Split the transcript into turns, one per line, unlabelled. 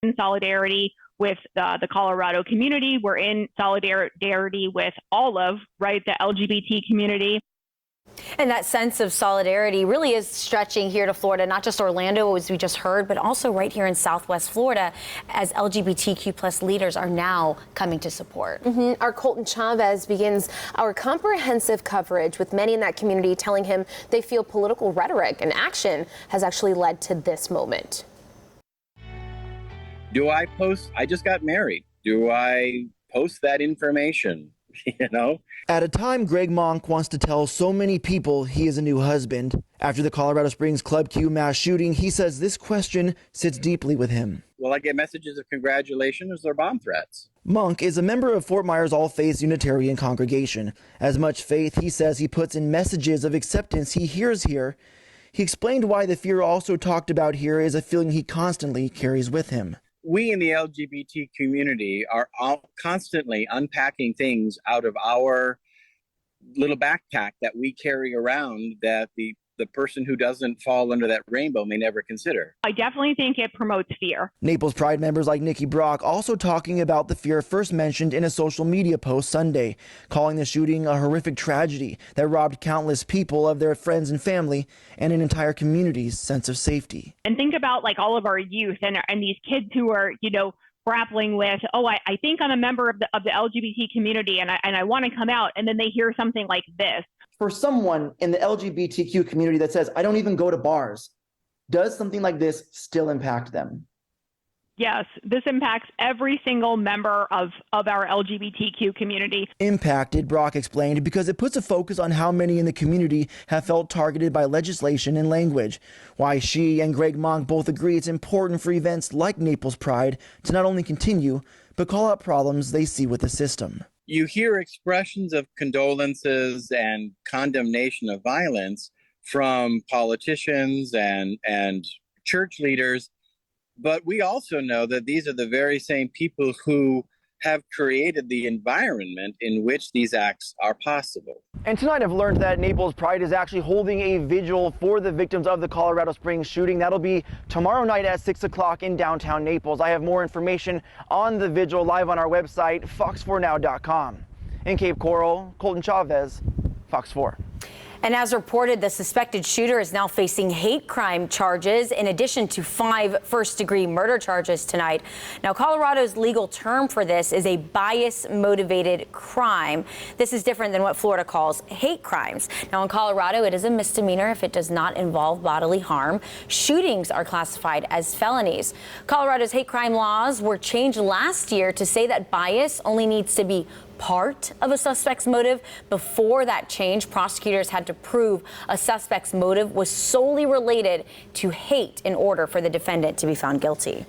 in solidarity with the Colorado community. We're in solidarity with all of, right, the LGBT community.
And that sense of solidarity really is stretching here to Florida, not just Orlando, as we just heard, but also right here in Southwest Florida, as LGBTQ plus leaders are now coming to support.
Our Colton Chavez begins our comprehensive coverage with many in that community telling him they feel political rhetoric and action has actually led to this moment.
Do I post? I just got married. Do I post that information? You know?
At a time, Greg Monk wants to tell so many people he is a new husband. After the Colorado Springs Club Q mass shooting, he says this question sits deeply with him.
Will I get messages of congratulations or bomb threats?
Monk is a member of Fort Myers All-Faith Unitarian congregation. As much faith, he says, he puts in messages of acceptance he hears here. He explained why the fear also talked about here is a feeling he constantly carries with him.
We in the LGBT community are all constantly unpacking things out of our little backpack that we carry around that the person who doesn't fall under that rainbow may never consider.
I definitely think it promotes fear.
Naples Pride members like Nikki Brock also talking about the fear first mentioned in a social media post Sunday, calling the shooting a horrific tragedy that robbed countless people of their friends and family and an entire community's sense of safety.
And think about like all of our youth and these kids who are, you know, grappling with, I think I'm a member of the LGBT community and I want to come out, and then they hear something like this.
For someone in the LGBTQ community that says, I don't even go to bars, does something like this still impact them?
Yes, this impacts every single member of our LGBTQ community.
Impacted, Brock explained, because it puts a focus on how many in the community have felt targeted by legislation and language. Why she and Greg Monk both agree it's important for events like Naples Pride to not only continue, but call out problems they see with the system.
You hear expressions of condolences and condemnation of violence from politicians and church leaders, but we also know that these are the very same people who have created the environment in which these acts are possible.
And tonight I've learned that Naples Pride is actually holding a vigil for the victims of the Colorado Springs shooting. That'll be tomorrow night at 6 o'clock in downtown Naples. I have more information on the vigil live on our website, fox4now.com. In Cape Coral, Colton Chavez, Fox 4.
And as reported, the suspected shooter is now facing hate crime charges in addition to 5 first-degree murder charges tonight. Now, Colorado's legal term for this is a bias-motivated crime. This is different than what Florida calls hate crimes. Now, in Colorado, it is a misdemeanor if it does not involve bodily harm. Shootings are classified as felonies. Colorado's hate crime laws were changed last year to say that bias only needs to be part of a suspect's motive. Before that change, prosecutors had to prove a suspect's motive was solely related to hate in order for the defendant to be found guilty.